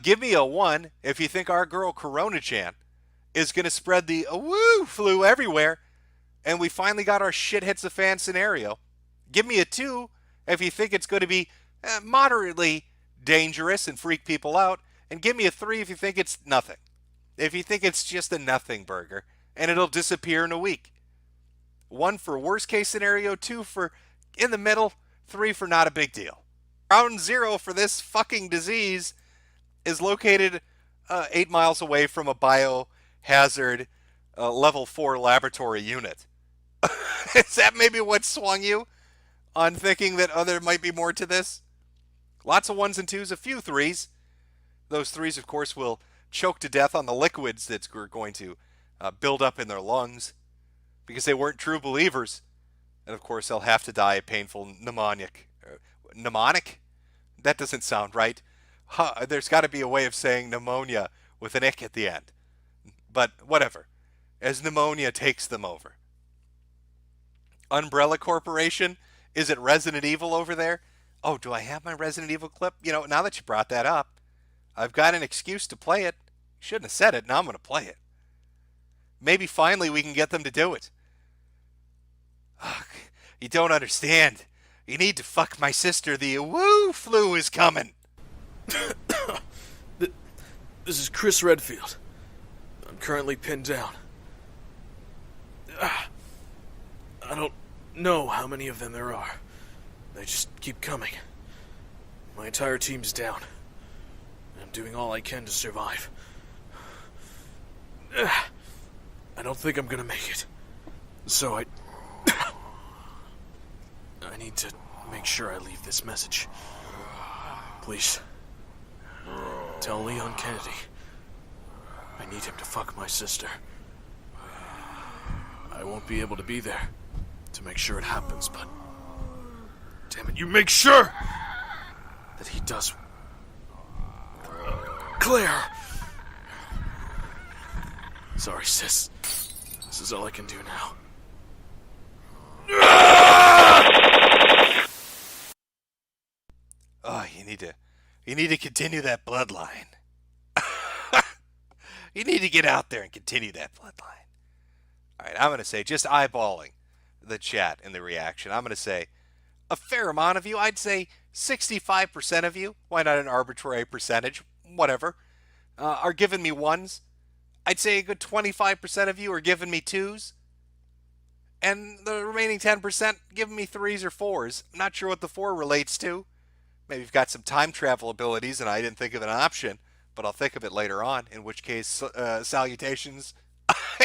Give me a 1 if you think our girl Corona-chan is going to spread the Awu flu everywhere and we finally got our shit hits the fan scenario. Give me a 2 if you think it's going to be moderately dangerous and freak people out. And give me a 3 if you think it's nothing. If you think it's just a nothing burger and it'll disappear in a week. 1 for worst case scenario, 2 for in the middle, 3 for not a big deal. Ground zero for this fucking disease is located 8 miles away from a biohazard level 4 laboratory unit. Is that maybe what swung you on thinking that there might be more to this? Lots of 1s and 2s, a few 3s. Those 3s, of course, will choke to death on the liquids that are going to build up in their lungs because they weren't true believers. And, of course, they'll have to die a painful mnemonic. Mnemonic? That doesn't sound right. There's got to be a way of saying pneumonia with an ick at the end. But whatever. As pneumonia takes them over. Umbrella Corporation? Is it Resident Evil over there? Oh, do I have my Resident Evil clip? You know, now that you brought that up, I've got an excuse to play it. Shouldn't have said it. Now I'm going to play it. Maybe finally we can get them to do it. Ugh, you don't understand. You need to fuck my sister. The Awu flu is coming. This is Chris Redfield. I'm currently pinned down. I don't know how many of them there are. They just keep coming. My entire team's down. I'm doing all I can to survive. I don't think I'm gonna make it. So I need to make sure I leave this message. Please. Tell Leon Kennedy. I need him to fuck my sister. I won't be able to be there to make sure it happens, but damn it, you make sure that he does. Claire! Sorry, sis. This is all I can do now. Oh, you need to continue that bloodline. You need to get out there and continue that bloodline. All right, I'm going to say, just eyeballing the chat and the reaction, I'm going to say a fair amount of you, I'd say 65% of you, why not an arbitrary percentage, whatever, are giving me ones. I'd say a good 25% of you are giving me twos. And the remaining 10% giving me threes or fours. I'm not sure what the four relates to. Maybe you've got some time travel abilities and I didn't think of an option, but I'll think of it later on, in which case, salutations.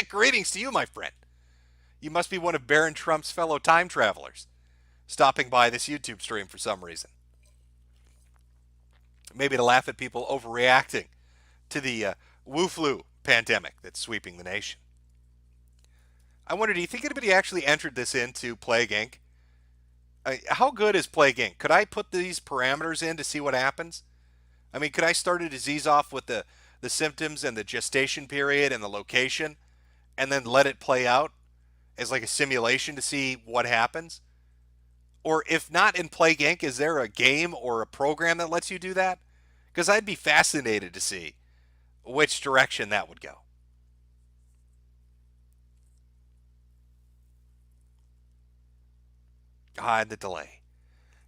Greetings to you, my friend. You must be one of Baron Trump's fellow time travelers, stopping by this YouTube stream for some reason. Maybe to laugh at people overreacting to the Wu flu pandemic that's sweeping the nation. I wonder, do you think anybody actually entered this into Plague Inc.? How good is Plague Inc.? Could I put these parameters in to see what happens? I mean, could I start a disease off with the symptoms and the gestation period and the location, and then let it play out as like a simulation to see what happens? Or if not in Plague Inc., is there a game or a program that lets you do that? Because I'd be fascinated to see which direction that would go. God, the delay.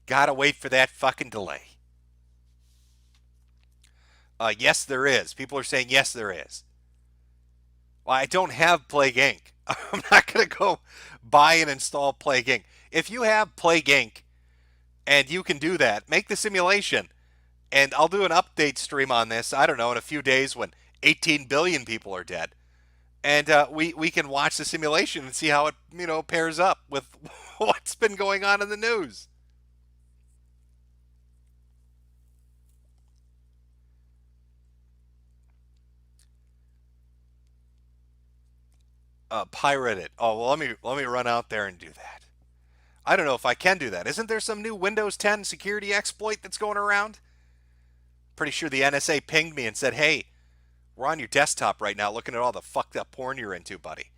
Gotta wait for that fucking delay. Yes, there is. People are saying yes, there is. Well, I don't have Plague Inc. I'm not going to go buy and install Plague Inc. If you have Plague Inc. and you can do that, make the simulation. And I'll do an update stream on this, I don't know, in a few days when 18 billion people are dead. And we can watch the simulation and see how it, pairs up with what's been going on in the news. Pirate it. Oh, well, let me run out there and do that. I don't know if I can do that. Isn't there some new Windows 10 security exploit that's going around? Pretty sure the NSA pinged me and said, hey, we're on your desktop right now looking at all the fucked up porn you're into, buddy.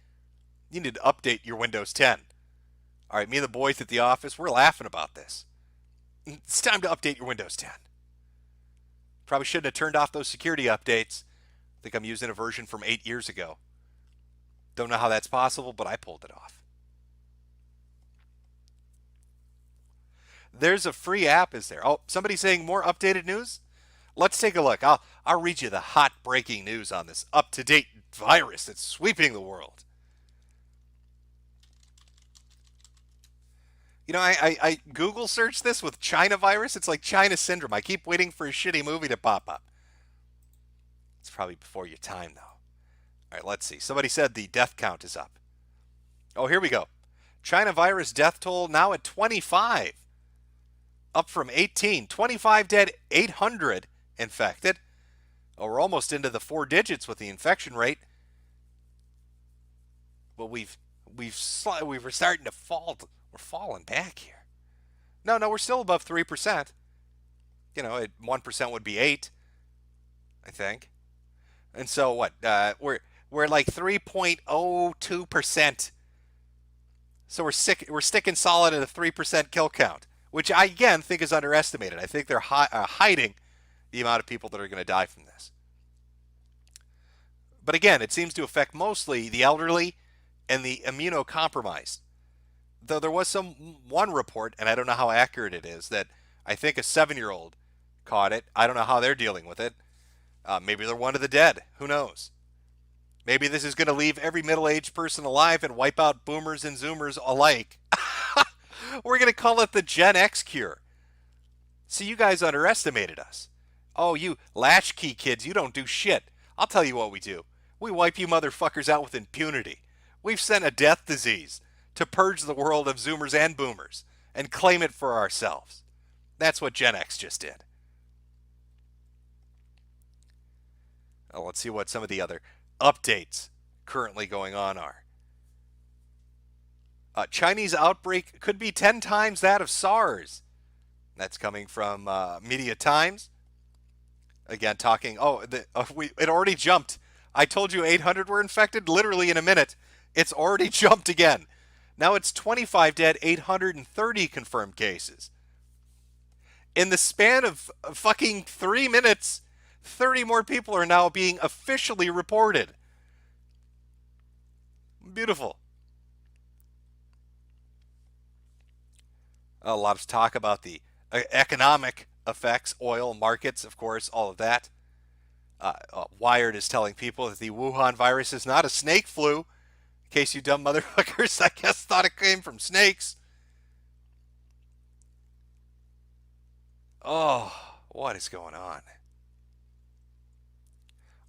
You need to update your Windows 10. All right, me and the boys at the office, we're laughing about this. It's time to update your Windows 10. Probably shouldn't have turned off those security updates. I think I'm using a version from 8 years ago. Don't know how that's possible, but I pulled it off. There's a free app, is there? Oh, somebody saying more updated news? Let's take a look. I'll read you the hot breaking news on this up-to-date virus that's sweeping the world. I Google searched this with China virus. It's like China syndrome. I keep waiting for a shitty movie to pop up. It's probably before your time, though. All right, let's see. Somebody said the death count is up. Oh, here we go. China virus death toll now at 25. Up from 18. 25 dead, 800 infected. Oh, we're almost into the 4 digits with the infection rate. But we were starting to fall. We're falling back here. No, we're still above 3%. 1% would be 8, I think. And so what? We're like 3.02%. So we're sticking solid at a 3% kill count, which I again think is underestimated. I think they're hiding the amount of people that are going to die from this. But again, it seems to affect mostly the elderly and the immunocompromised. Though there was one report, and I don't know how accurate it is, that I think a 7-year-old caught it. I don't know how they're dealing with it. Maybe they're one of the dead. Who knows? Maybe this is going to leave every middle-aged person alive and wipe out boomers and zoomers alike. We're going to call it the Gen X cure. See, you guys underestimated us. Oh, you latchkey kids, you don't do shit. I'll tell you what we do. We wipe you motherfuckers out with impunity. We've sent a death disease to purge the world of zoomers and boomers and claim it for ourselves. That's what Gen X just did. Now, let's see what some of the other updates currently going on are. Chinese outbreak could be 10 times that of SARS. That's coming from Media Times. Again, talking, it already jumped I told you 800 were infected. Literally in a minute, it's already jumped again. Now it's 25 dead, 830 confirmed cases. In the span of fucking 3 minutes, 30 more people are now being officially reported. Beautiful. A lot of talk about the economic effects, oil markets, of course, all of that. Wired is telling people that the Wuhan virus is not a snake flu. In case you dumb motherfuckers, I guess, thought it came from snakes. Oh, what is going on?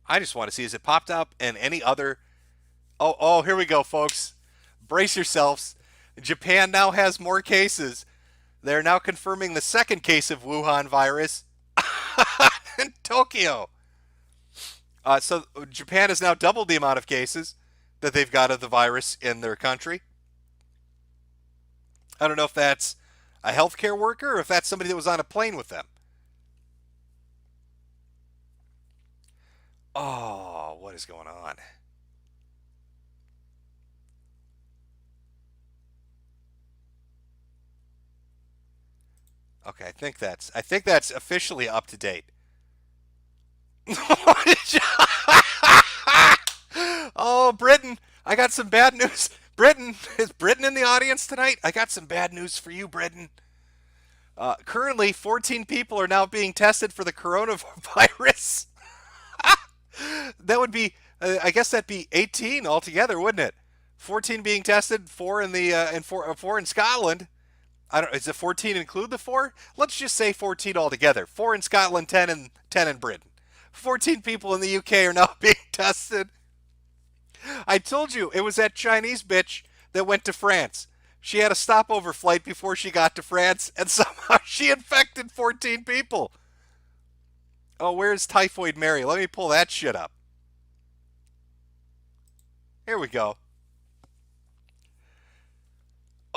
I just want to see, is it popped up in any other... Oh, here we go, folks. Brace yourselves. Japan now has more cases. They're now confirming the second case of Wuhan virus in Tokyo. So Japan has now doubled the amount of cases that they've got of the virus in their country. I don't know if that's a healthcare worker or if that's somebody that was on a plane with them. Oh, what is going on? Okay, I think that's officially up to date. Oh, Britain, I got some bad news. Britain, is Britain in the audience tonight? I got some bad news for you, Britain. Currently, 14 people are now being tested for the coronavirus. That would be, I guess that'd be 18 altogether, wouldn't it? 14 being tested, 4 in the four in Scotland. I don't. Does the 14 include the 4? Let's just say 14 altogether. 4 in Scotland, 10 in Britain. 14 people in the UK are now being tested. I told you it was that Chinese bitch that went to France. She had a stopover flight before she got to France, and somehow she infected 14 people. Oh, where's Typhoid Mary? Let me pull that shit up. Here we go.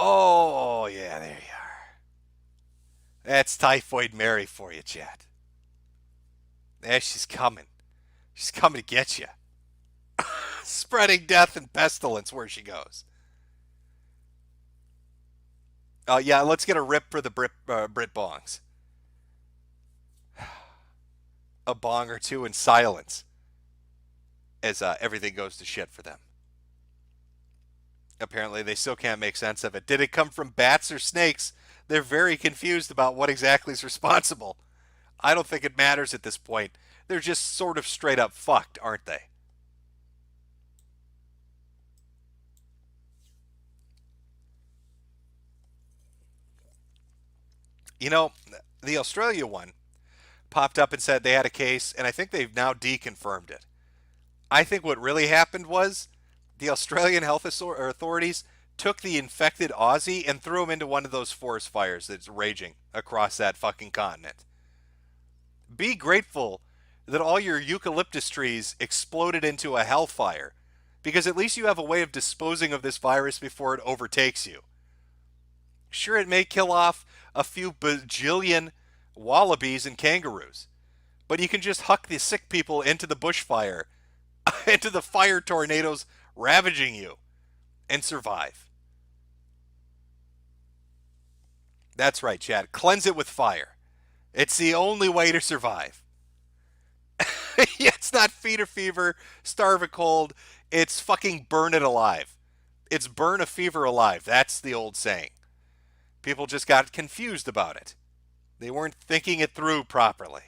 Oh, yeah, there you are. That's Typhoid Mary for you, chat. There, she's coming. She's coming to get you. Spreading death and pestilence where she goes. Yeah, let's get a rip for the Brit bongs. A bong or two in silence as everything goes to shit for them. Apparently, they still can't make sense of it. Did it come from bats or snakes? They're very confused about what exactly is responsible. I don't think it matters at this point. They're just sort of straight up fucked, aren't they? You know, the Australia one popped up and said they had a case, and I think they've now deconfirmed it. I think what really happened was the Australian health authorities took the infected Aussie and threw him into one of those forest fires that's raging across that fucking continent. Be grateful that all your eucalyptus trees exploded into a hellfire, because at least you have a way of disposing of this virus before it overtakes you. Sure, it may kill off a few bajillion wallabies and kangaroos, but you can just huck the sick people into the bushfire, into the fire tornadoes ravaging you, and survive. That's right, Chad. Cleanse it with fire. It's the only way to survive. It's not feed a fever, starve a cold. It's fucking burn it alive. It's burn a fever alive. That's the old saying. People just got confused about it. They weren't thinking it through properly.